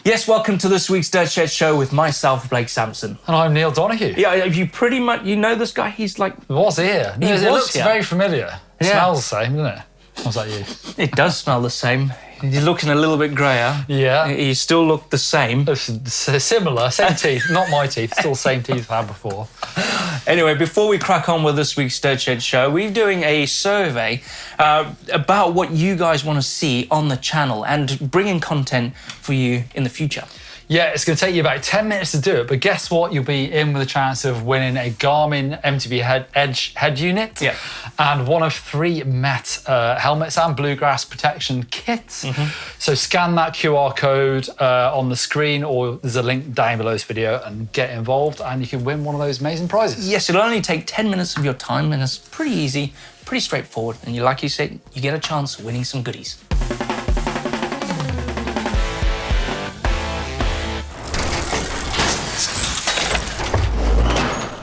Yes, welcome to this week's Dirt Shed Show with myself, Blake Samson. And I'm Neil Donoghue. Yeah, you pretty much, you know this guy, he's like... Was here. It looks very familiar. It smells the same, doesn't it? Was that you? It does smell the same. You're looking a little bit greyer. Yeah. You still look the same. Similar, same teeth. Not my teeth, still the same teeth I had before. Anyway, before we crack on with this week's Dirt Shed Show, we're doing a survey about what you guys want to see on the channel and bringing content for you in the future. Yeah, it's going to take you about 10 minutes to do it, but guess what? You'll be in with a chance of winning a Garmin MTB Edge head unit and one of 3 Met helmets and bluegrass protection kits. So scan that QR code on the screen, or there's a link down below this video, and get involved and you can win one of those amazing prizes. Yes, it'll only take 10 minutes of your time and it's pretty easy, pretty straightforward. And like you said, you get a chance of winning some goodies.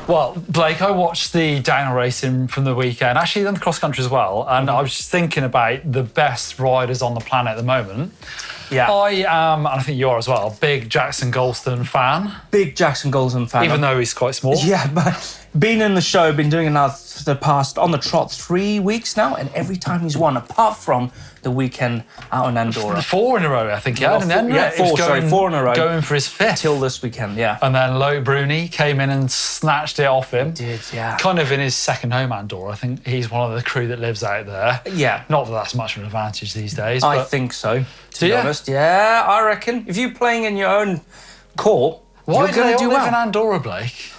Well, Blake, I watched the downhill racing from the weekend, actually done the cross country as well, and I was just thinking about the best riders on the planet at the moment. Yeah. I am, and I think you are as well, a big Jackson Golston fan. Big Jackson Golston fan. Even though he's quite small. Yeah, but been in the show, been doing it now the past, on the trot, 3 weeks now, and every time he's won, apart from the weekend out in Andorra. 4 in a row, I think, yeah. And then, yeah, 4 in a row. Going for his 5th. Till this weekend, yeah. And then Loyae Bruni came in and snatched it off him. He did, yeah. Kind of in his second home, Andorra. I think he's one of the crew that lives out there. Yeah. Not that that's much of an advantage these days. I but think so, to be honest. Yeah, I reckon. If you're playing in your own court, why you're going to do well. Why do they all live in Andorra, Blake?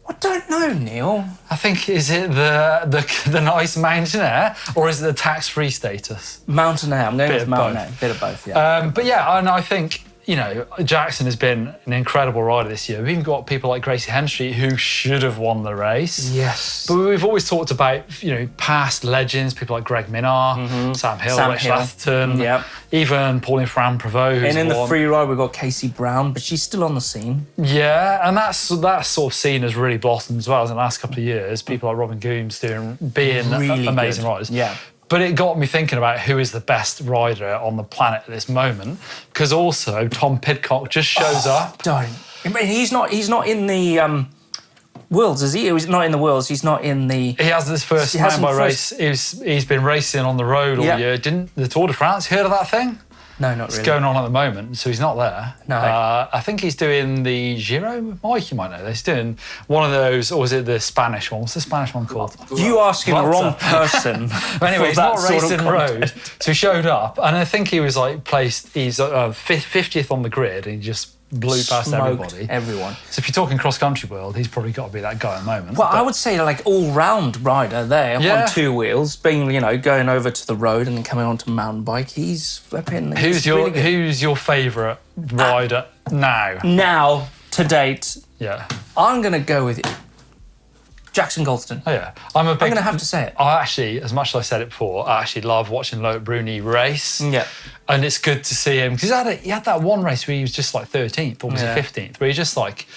I don't know, Neil. I think, is it the nice mountain air, or is it the tax-free status? Mountain air. I'm going with mountain air. Bit of both, yeah. But yeah, and I think, you know, Jackson has been an incredible rider this year. We've even got people like Gracie Henstreet who should have won the race. Yes. But we've always talked about, you know, past legends, people like Greg Minnaar, Sam Hill, Rich Atherton, even Pauline Ferrand-Prévot, who's And in the free ride, we've got Casey Brown, but she's still on the scene. Yeah, and that sort of scene has really blossomed as well in the last couple of years. People like Robin Goombs being really amazing good riders. Yeah. But it got me thinking about who is the best rider on the planet at this moment, because also Tom Pidcock just shows up. Don't. I mean, he's not in the Worlds, is he? He's not in the Worlds. He's not in the... He has this first mountain bike race. He's been racing on the road all year. Didn't the Tour de France, heard of that thing? No, not really. It's going on at the moment, so he's not there. No. I think he's doing the Giro. Mike, you might know this. He's doing one of those, or was it the Spanish one? What's the Spanish one called? You asking the wrong person. Anyway, he's not racing the road, so he showed up, and I think he was like placed, he's 50th on the grid, and he just blew past everyone. So if you're talking cross-country world, he's probably got to be that guy at the moment. Well, I would say like all-round rider there on 2 wheels, being, you know, going over to the road and then coming onto a mountain bike. He's flipping. Who's your favourite rider now? Now, to date, I'm going to go with Jackson Golston. Oh, yeah. I'm going to have to say it. I actually, as much as I said it before, I actually love watching Loyae Bruni race. Yeah. And it's good to see him, because he had that one race where he was just like 13th, or was he 15th, where he's just like,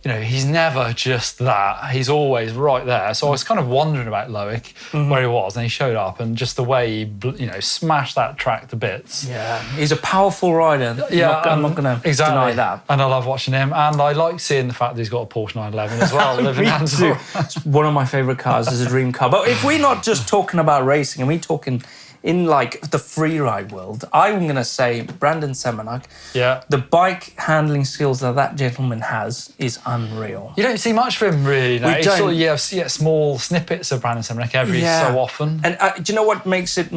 you know, he's never just that. He's always right there. So I was kind of wondering about Loic, where he was, and he showed up, and just the way he, you know, smashed that track to bits. Yeah, he's a powerful rider. Yeah, I'm not going to deny that. And I love watching him, and I like seeing the fact that he's got a Porsche 911 as well. living Me too. It's one of my favourite cars. It's a dream car. But if we're not just talking about racing, and we're talking in like the free ride world, I'm going to say Brandon Semenuk. Yeah. The bike handling skills that gentleman has is unreal. You don't see much for him really. No? We don't. Sort of, you get small snippets of Brandon Semenuk every so often. And do you know what makes it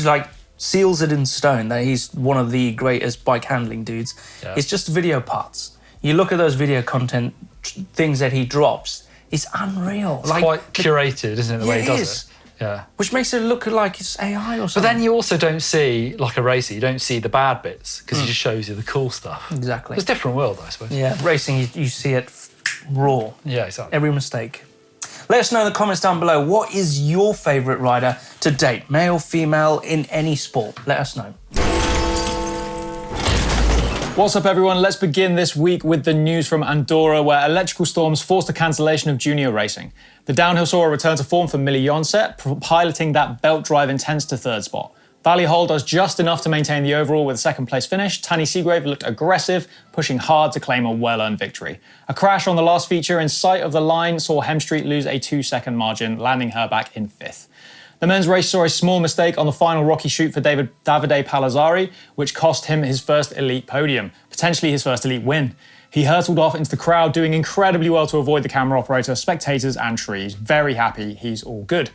like seals it in stone that he's one of the greatest bike handling dudes? Yeah. It's just video parts. You look at those video content things that he drops, it's unreal. It's like, quite curated, isn't it, the way he does it? Yeah. Which makes it look like it's AI or something. But then you also don't see, like a racer, you don't see the bad bits, because he just shows you the cool stuff. Exactly. It's a different world, I suppose. Yeah, racing, you see it raw. Yeah, exactly. Every mistake. Let us know in the comments down below, what is your favourite rider to date? Male, female, in any sport? Let us know. What's up, everyone? Let's begin this week with the news from Andorra, where electrical storms forced the cancellation of junior racing. The downhill saw a return to form for Millie Jonset, piloting that belt drive intense to third spot. Valley Hole does just enough to maintain the overall with a second place finish. Tani Seagrave looked aggressive, pushing hard to claim a well-earned victory. A crash on the last feature in sight of the line saw Hemstreet lose a 2-second margin, landing her back in 5th. The men's race saw a small mistake on the final rocky shoot for Davide Palazzari, which cost him his first elite podium, potentially his first elite win. He hurtled off into the crowd, doing incredibly well to avoid the camera operator, spectators and trees. Very happy he's all good.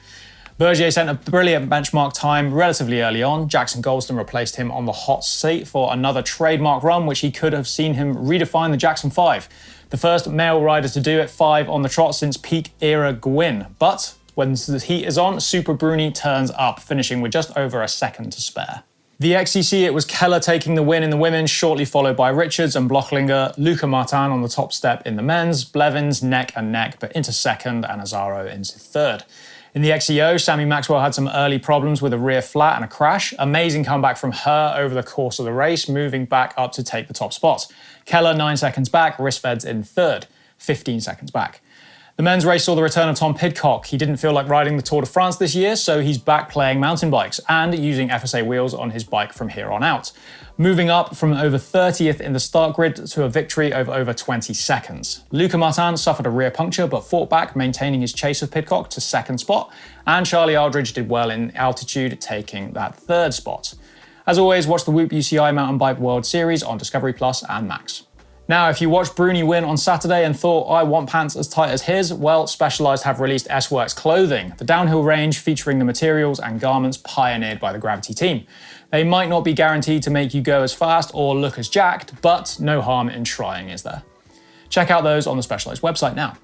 Bergier sent a brilliant benchmark time relatively early on. Jackson Goldston replaced him on the hot seat for another trademark run, which he could have seen him redefine the Jackson 5. The first male rider to do it 5 on the trot since peak era Gwyn. But when the heat is on, Super Bruni turns up, finishing with just over a second to spare. The XCC, it was Keller taking the win in the women, shortly followed by Richards and Blochlinger, Luca Martin on the top step in the men's, Blevins neck and neck, but into second and Azaro into third. In the XEO, Sammy Maxwell had some early problems with a rear flat and a crash. Amazing comeback from her over the course of the race, moving back up to take the top spot. Keller 9 seconds back, Risfeds in third, 15 seconds back. The men's race saw the return of Tom Pidcock. He didn't feel like riding the Tour de France this year, so he's back playing mountain bikes and using FSA wheels on his bike from here on out. Moving up from over 30th in the start grid to a victory of over 20 seconds. Luca Martin suffered a rear puncture but fought back, maintaining his chase of Pidcock to second spot, and Charlie Aldridge did well in altitude, taking that third spot. As always, watch the Whoop UCI Mountain Bike World Series on Discovery Plus and Max. Now, if you watched Bruni win on Saturday and thought, I want pants as tight as his, well, Specialized have released S-Works clothing, the downhill range featuring the materials and garments pioneered by the Gravity team. They might not be guaranteed to make you go as fast or look as jacked, but no harm in trying, is there? Check out those on the Specialized website now.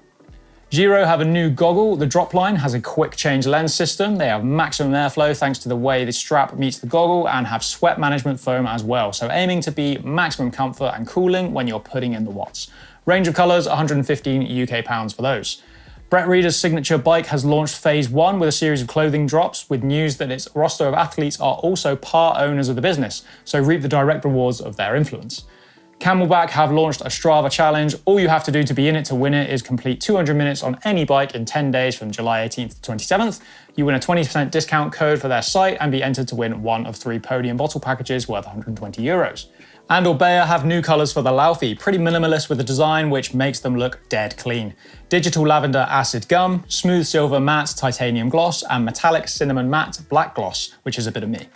Giro have a new goggle. The drop line has a quick change lens system. They have maximum airflow thanks to the way the strap meets the goggle and have sweat management foam as well, so aiming to be maximum comfort and cooling when you're putting in the watts. Range of colours, 115 UK pounds for those. Brett Reeder's signature bike has launched phase 1 with a series of clothing drops with news that its roster of athletes are also part owners of the business, so reap the direct rewards of their influence. Camelback have launched a Strava challenge. All you have to do to be in it to win it is complete 200 minutes on any bike in 10 days from July 18th to 27th. You win a 20% discount code for their site and be entered to win one of 3 podium bottle packages worth €120. And Orbea have new colours for the Laufey, pretty minimalist with a design which makes them look dead clean. Digital lavender acid gum, smooth silver matte titanium gloss, and metallic cinnamon matte black gloss, which is a bit of me.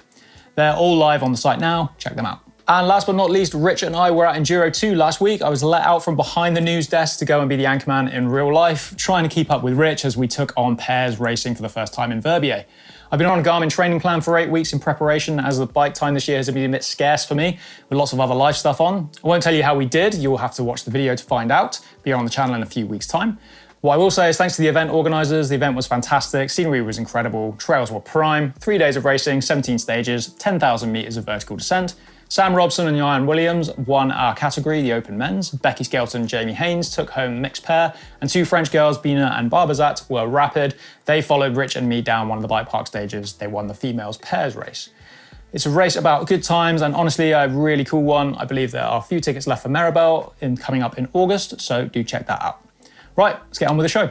They're all live on the site now, check them out. And last but not least, Rich and I were at Enduro 2 last week. I was let out from behind the news desk to go and be the anchorman in real life, trying to keep up with Rich as we took on pairs racing for the first time in Verbier. I've been on a Garmin training plan for 8 weeks in preparation as the bike time this year has been a bit scarce for me, with lots of other live stuff on. I won't tell you how we did, you'll have to watch the video to find out. Be on the channel in a few weeks' time. What I will say is thanks to the event organisers, the event was fantastic, scenery was incredible, trails were prime, 3 days of racing, 17 stages, 10,000 metres of vertical descent. Sam Robson and Ryan Williams won our category, the Open Men's. Becky Skelton and Jamie Haynes took home the mixed pair, and 2 French girls, Bina and Barbazat, were rapid. They followed Rich and me down one of the bike park stages. They won the females pairs race. It's a race about good times and honestly a really cool one. I believe there are a few tickets left for Maribel coming up in August, so do check that out. Right, let's get on with the show.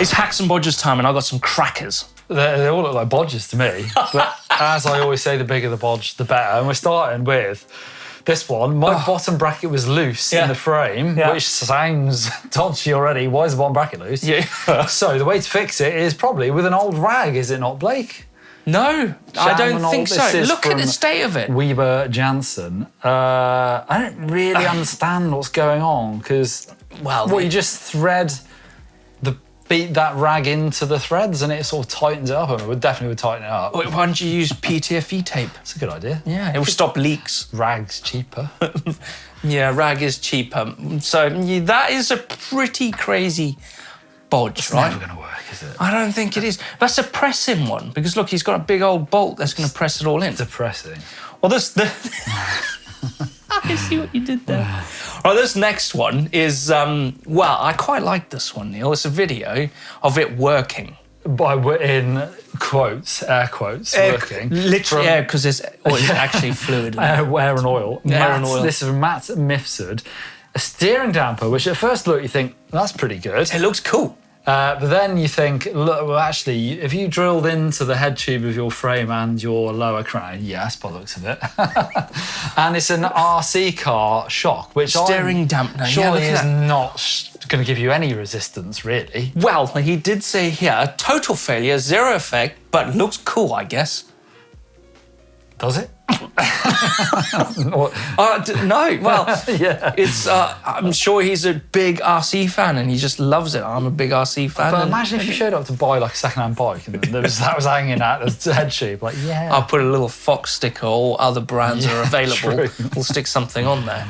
It's Hacks and Bodges time, and I've got some crackers. They all look like bodges to me, but as I always say, the bigger the bodge, the better. And we're starting with this one. My bottom bracket was loose in the frame, which sounds dodgy already. Why is the bottom bracket loose? Yeah. So the way to fix it is probably with an old rag, is it not, Blake? No, I don't think so. Look at the state of it. Weber Jansen. I don't really understand what's going on because, you just thread beat that rag into the threads and it sort of tightens it up. I mean, we definitely would tighten it up. Why don't you use PTFE tape? That's a good idea. Yeah, it will stop leaks. Rag's cheaper. Yeah, rag is cheaper. So that is a pretty crazy bodge, it's right? It's never going to work, is it? I don't think it is. That's a pressing one because look, he's got a big old bolt that's going to press it all in. Depressing. Well, I see what you did there. All right, this next one is, I quite like this one, Neil. It's a video of it working. In quotes, air quotes, working. Literally, because it's actually fluid. Air and oil. Air and oil. This is Matt Mifsud. A steering damper, which at first look, you think, that's pretty good. It looks cool. But then you think, look, well, actually, if you drilled into the head tube of your frame and your lower crown, yes, by the looks of it, and it's an RC car shock, which steering dampener, surely is not going to give you any resistance, really. Well, he did say here, total failure, zero effect, but looks cool, I guess. Does it? No, well, yeah. It's. I'm sure he's a big RC fan and he just loves it. I'm a big RC fan. But imagine if you showed up to buy like a second-hand bike and that was hanging out the head tube, like, yeah. I'll put a little Fox sticker. All other brands are available. We'll stick something on there.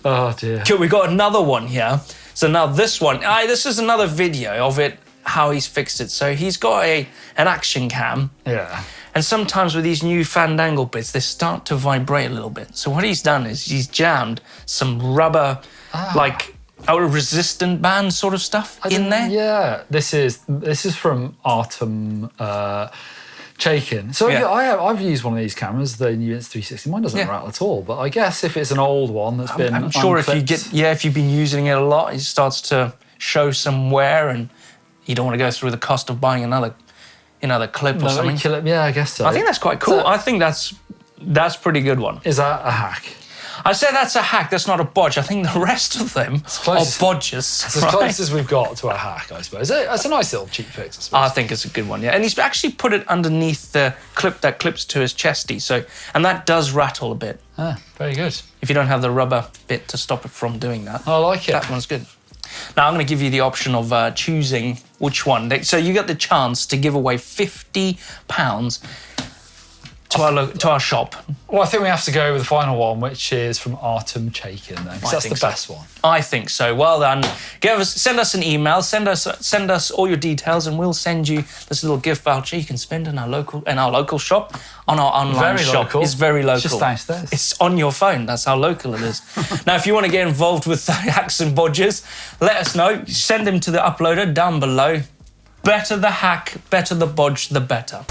Oh dear. Cool. We got another one here. So now this one. This is another video of it. How he's fixed it. So he's got an action cam. Yeah. And sometimes with these new fandangle bits, they start to vibrate a little bit. So what he's done is he's jammed some rubber, like a resistant band sort of stuff in there. Yeah, this is from Artem Chaikin. So yeah. I've used one of these cameras, the new Insta360. Mine doesn't rattle at all. But I guess if it's an old one that's been, I'm sure unclipped, if you've been using it a lot, it starts to show some wear, and you don't want to go through the cost of buying another clip or something. Yeah, I guess so. I think that's quite cool. I think that's pretty good one. Is that a hack? I say that's a hack. That's not a bodge. I think the rest of them are bodges. It's as close as we've got to a hack, I suppose. It's a nice little cheap fix, I suppose. I think it's a good one, yeah. And he's actually put it underneath the clip that clips to his chesty. And that does rattle a bit. Ah, very good. If you don't have the rubber bit to stop it from doing that. I like it. That one's good. Now, I'm going to give you the option of choosing which one. So you get the chance to give away £50 to our shop. Well, I think we have to go with the final one, which is from Artem Chaikin, though, because that's the best one. I think so. Well done. Send us an email. Send us all your details, and we'll send you this little gift voucher you can spend in our local shop, on our online shop. Local. It's very local. It's just downstairs. It's on your phone. That's how local it is. Now, if you want to get involved with the hacks and bodges, let us know. Send them to the uploader down below. Better the hack, better the bodge, the better.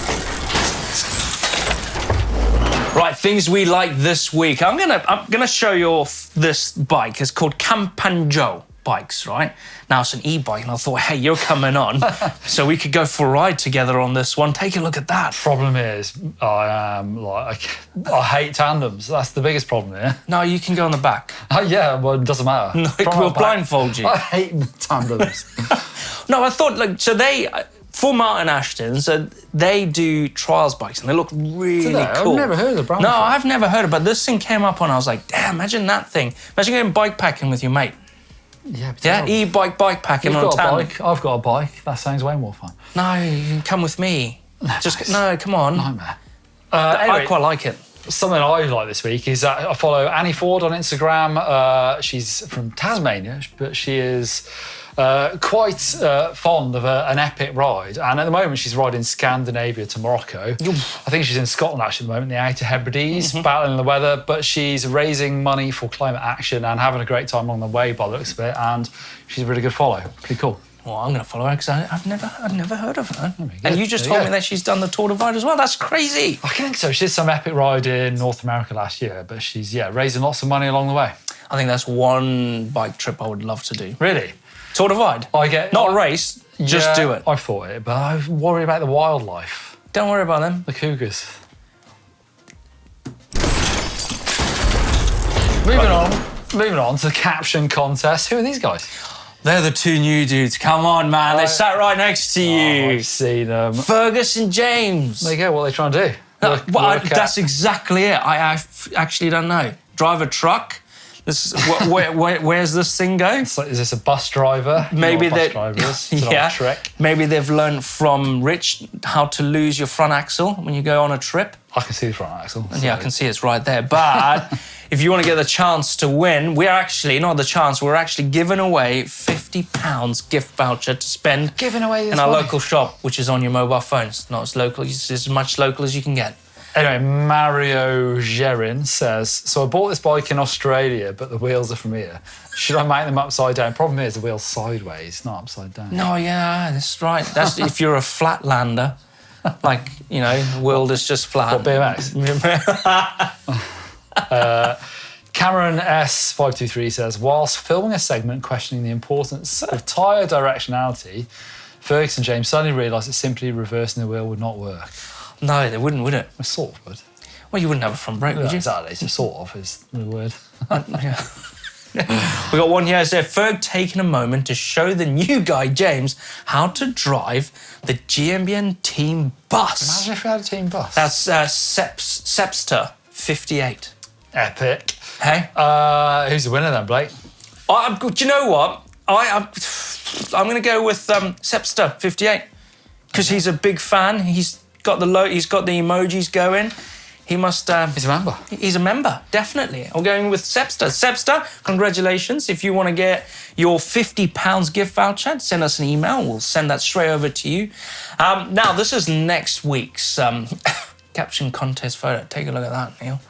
Right, things we like this week. I'm gonna show you off this bike. It's called Campanjo bikes, right? Now it's an e-bike, and I thought, hey, you're coming on, so we could go for a ride together on this one. Take a look at that. Problem is, I hate tandems. That's the biggest problem here. No, you can go on the back. Yeah, well, it doesn't matter. No, we'll blindfold you. I hate tandems. No, I thought, for Martin Ashton, so they do trials bikes and they look really cool. I've never heard of the brand. No, I've never heard of it, but this thing came up and I was like, damn, imagine that thing. Imagine going bike packing with your mate. Yeah, e-bike bike packing on tandem. I've got a bike. That sounds way more fun. No, you can come with me. No, come on. Nightmare. I quite like it. Something I like this week is that I follow Annie Ford on Instagram. She's from Tasmania, but she is quite fond of an epic ride. And at the moment, she's riding Scandinavia to Morocco. I think she's in Scotland actually at the moment, the Outer Hebrides, battling the weather. But she's raising money for climate action and having a great time on the way by the looks of it. And she's a really good follow. Pretty cool. Well, I'm going to follow her because I've never heard of her. And you just told me that she's done the Tour de Ride as well. That's crazy. I think so. She did some epic ride in North America last year, but she's, raising lots of money along the way. I think that's one bike trip I would love to do. Really? Tour de Ride? Not a race, just do it. I thought it, but I worry about the wildlife. Don't worry about them. The cougars. Moving on to the Caption Contest. Who are these guys? They're the two new dudes. Come on, man. They sat right next to you. I've seen them. Fergus and James. There you go. What are they trying to do? That's exactly it. I actually don't know. Drive a truck. Where's this thing going? So is this a bus driver? Maybe trick. Maybe they've learned from Rich how to lose your front axle when you go on a trip. I can see the front axle. So. Yeah, I can see it's right there. But if you want to get the chance to win, we're actually giving away £50 gift voucher to spend in our local shop, which is on your mobile phone. It's not as local, it's as much local as you can get. Anyway, Mario Gerin says, so I bought this bike in Australia, but the wheels are from here. Should I make them upside down? Problem is the wheel's sideways, not upside down. No, yeah, that's right. That's if you're a flatlander, the world is just flat. What, BMX? Cameron S523 says, whilst filming a segment questioning the importance of tyre directionality, Ferguson James suddenly realised that simply reversing the wheel would not work. No, they wouldn't, would it? It sort of would. Well, you wouldn't have a front brake, would you? Exactly. So sort of is the word. Yeah. We got one here. It said, Ferg taking a moment to show the new guy, James, how to drive the GMBN team bus. Imagine if we had a team bus. That's Sepster 58. Epic. Hey? Who's the winner then, Blake? Do you know what? I'm going to go with Sepster 58 because he's a big fan. He's got the emojis going. He must. He's a member. He's a member, definitely. I'm going with Sepster. Sepster, congratulations! If you want to get your £50 gift voucher, send us an email. We'll send that straight over to you. Now, this is next week's caption contest photo. Take a look at that, Neil.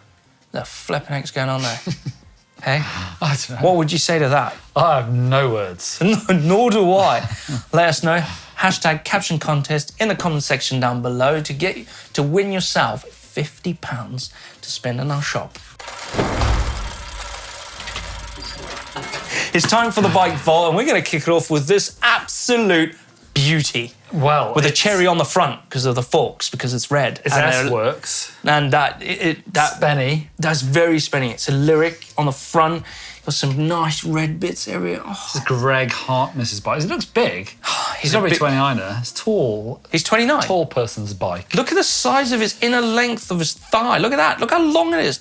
The flipping heck's going on there. Hey? I don't know. What would you say to that? I have no words. Nor do I. Let us know. Hashtag caption contest in the comment section down below to win yourself £50 to spend in our shop. It's time for the bike vault, and we're going to kick it off with this absolute beauty. Well, with a cherry on the front because of the forks, because it's red. It's S-Works. And that Spenny. That's very spenny. It's a lyric on the front. Got some nice red bits area. Oh. This is Greg Hartness's bike. It looks big. He's got to be 29 there. It's tall. He's 29. Tall person's bike. Look at the size of his inner length of his thigh. Look at that. Look how long it is.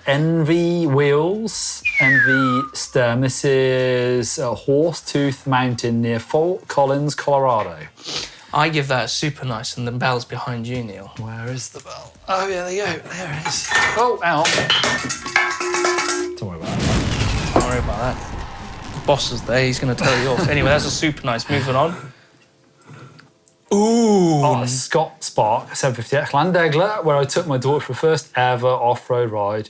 Envy wheels, Envy stem. This is Horsetooth Mountain near Fort Collins, Colorado. I give that a super nice, and the bell's behind you, Neil. Where is the bell? Oh, yeah, there you go. There it is. Oh, out. Don't worry about that. Don't worry about that. Boss is there. He's going to tell you off. Anyway, that's a super nice. Moving on. Ooh. Oh, Scott Spark, 750X Landegler, where I took my daughter for her first ever off-road ride.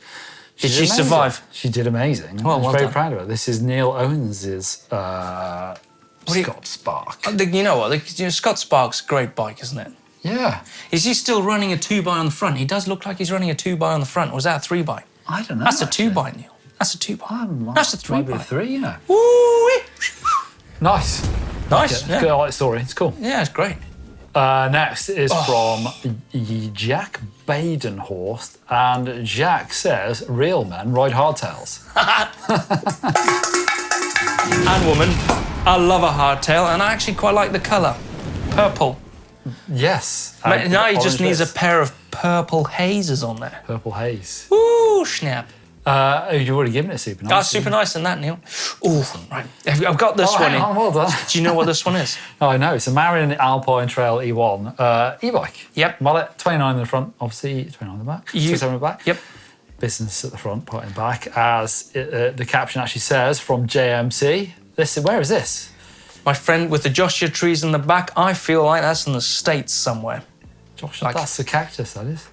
Did she survive? She did amazing. Well, I was well very done. proud of her. This is Neil Owens' Scott Spark. You know what? Scott Spark's a great bike, isn't it? Yeah. Is he still running a 2x on the front? He does look like he's running a 2x on the front. Or was that a 3x? I don't know. That's a 2x, Neil. That's a 2x. That's a 3x. Might be a 3, yeah. Woo-wee. Nice. Nice. Yeah. I like the story. It's cool. Yeah, it's great. Next is from Jack Badenhorst, and Jack says, real men ride hardtails. And woman, I love a hardtail, and I actually quite like the colour. Purple. Yes. Now he just needs a bits. pair of purple hazes on there. Purple haze. Ooh, snap. You've already given it super nice. That's super nice in that, Neil. Ooh, right. I've got this one in. Well done. Do you know what this one is? Oh, I know. It's a Marion Alpine Trail E1 e-bike. Yep. Mullet, 29 in the front, obviously 29 in the back. 27 in the back. Yep. Business at the front, part in the back. As the caption actually says, from JMC. Where is this? My friend with the Joshua trees in the back, I feel like that's in the States somewhere. Joshua, that's the cactus, that is.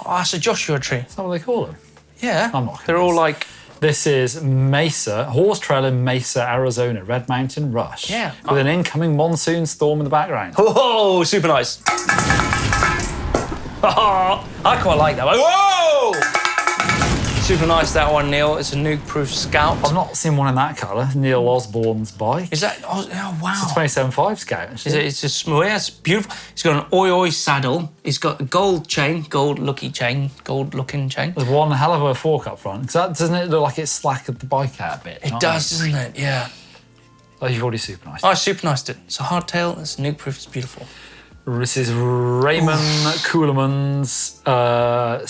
Oh, that's a Joshua tree. Is that what they call them? Yeah. I'm not They're all like... This is Mesa, horse trail in Mesa, Arizona, Red Mountain Rush. Yeah. With an incoming monsoon storm in the background. Oh, super nice. I quite like that one. Whoa! Super nice, that one, Neil. It's a nuke-proof Scout. I've not seen one in that colour. Neil Osborne's bike. Is that... Oh, wow. It's a 27.5 Scout, actually. It's a smooth, yeah, it's beautiful. He's got an oi saddle. He's got a gold chain, gold-looking chain. There's one hell of a fork up front. Because doesn't it look like it's slackered the bike out a bit? It does, doesn't it? Yeah. Oh, you've already super nice. I super niced it. It's a hardtail, it's nuke-proof, it's beautiful. This is Raymond Kuhleman's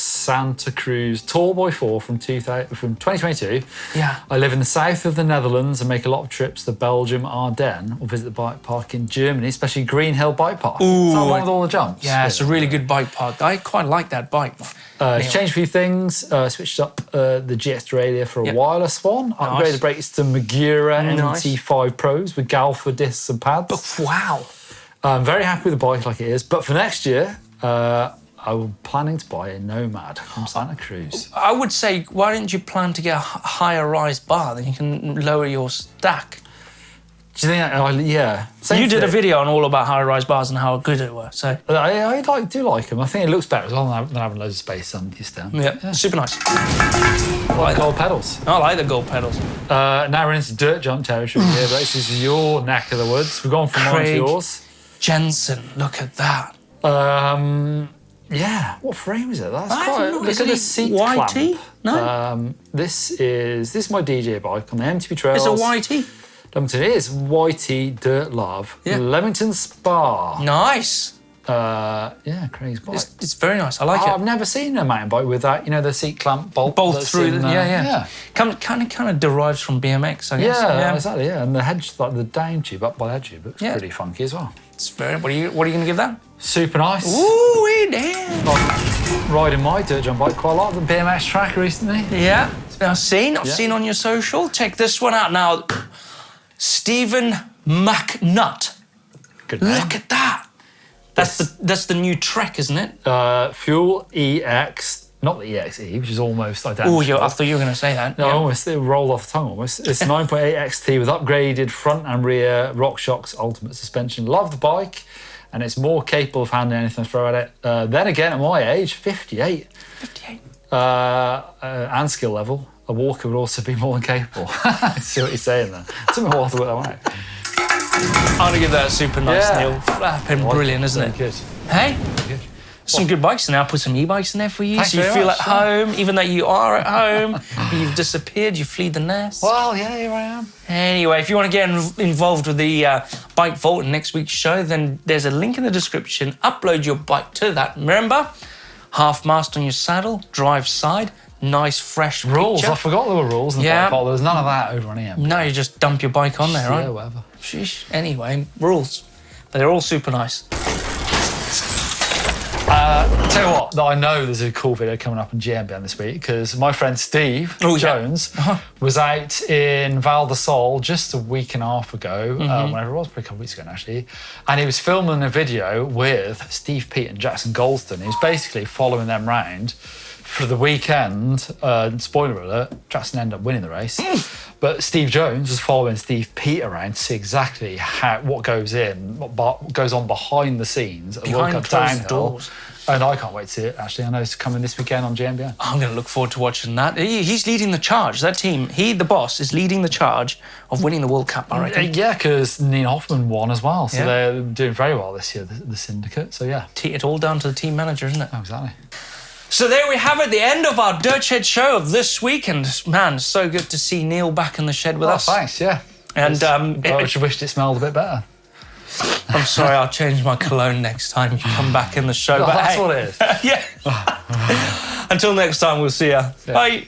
Santa Cruz Tallboy 4 from 2022. Yeah. I live in the south of the Netherlands and make a lot of trips to Belgium, Ardennes, or visit the bike park in Germany, especially Green Hill Bike Park. Ooh. Is that one with all the jumps? Yeah, it's a really good bike park. I quite like that bike. Changed a few things, switched up the GX Derailleur for a wireless one, upgraded brakes to Magura MT5 Pros with Galfa discs and pads. But wow. I'm very happy with the bike like it is, but for next year, I'm planning to buy a Nomad from Santa Cruz. I would say, why didn't you plan to get a higher rise bar, then you can lower your stack? Do you think? Yeah. You did a video on all about high rise bars and how good it were. So I do like them. I think it looks better as well than having loads of space on your stem. Yeah, super nice. I like gold pedals. I like the gold pedals. Now we're into dirt jump territory here, but this is your neck of the woods. We've gone from mine to yours. Jensen, look at that. Yeah, what frame is it? That's Look at the seat YT? clamp. No, This is my DJ bike on the MTB trails. it's a YT. Leamington, it is YT Dirt Love. Yeah. Leamington Spa. Nice. Yeah, crazy bike. It's very nice. I like it. I've never seen a mountain bike with that, the seat clamp bolt that's through. in, Yeah. Kind of derives from BMX, I guess. Yeah, exactly. Yeah, and the head, like the down tube up by the head tube, looks Yeah. pretty funky as well. It's very. What are you going to give that? Super nice. Ooh, damn. I've riding my dirt jump bike quite a lot on the BMX track recently. Yeah. I've seen on your social. Check this one out now. Stephen McNutt. Good name. Look at that. That's the new Trek, isn't it? Fuel EX, not the EXE, which is almost identical. Oh, I thought you were going to say that. No, almost. It rolled off the tongue almost. It's 9.8 XT with upgraded front and rear RockShox Ultimate suspension. Love the bike, and it's more capable of handling anything I throw at it. Then again, at my age, 58. 58. And skill level, a walker would also be more than capable. See what you're saying there. It took me a while to work that one out. I'm going to give that a super nice, Neil. Flapping brilliant, isn't it? Good. Hey? Good. Some good bikes, and I'll put some e-bikes in there for you, Thanks so you very feel much, at home, even though you are at home. You've disappeared, you flee the nest. Well, yeah, here I am. Anyway, if you want to get involved with the Bike Vault in next week's show, then there's a link in the description. Upload your bike to that. Remember, half mast on your saddle, drive side, nice fresh Rules. picture. I forgot there were rules in the bike vault. There was none of that over on EM. No, you just dump your bike on there, right? Yeah, whatever. Sheesh. Anyway, rules. But they're all super nice. Tell you what, I know there's a cool video coming up on GMBN this week because my friend Steve Jones was out in Val d'Isole just a week and a half ago, whenever it was, probably a couple of weeks ago actually, and he was filming a video with Steve Peat and Jackson Goldston. He was basically following them round for the weekend. Spoiler alert, Jackson ended up winning the race. But Steve Jones was following Steve Peat around to see exactly what goes on behind the scenes at World Cup downhill. And I can't wait to see it, actually. I know it's coming this weekend on GMBN. I'm going to look forward to watching that. He's leading the charge. That team, the boss, is leading the charge of winning the World Cup, I reckon. Yeah, because Nina Hoffman won as well. So they're doing very well this year, the syndicate. So, yeah. It's all down to the team manager, isn't it? Oh, exactly. So there we have it, the end of our Dirt Shed show of this week. And, man, so good to see Neil back in the shed with us. Thanks, yeah. And I just wished it smelled a bit better. I'm sorry, I'll change my cologne next time you come back in the show. That's what it is. Yeah. Until next time, we'll see ya. Bye.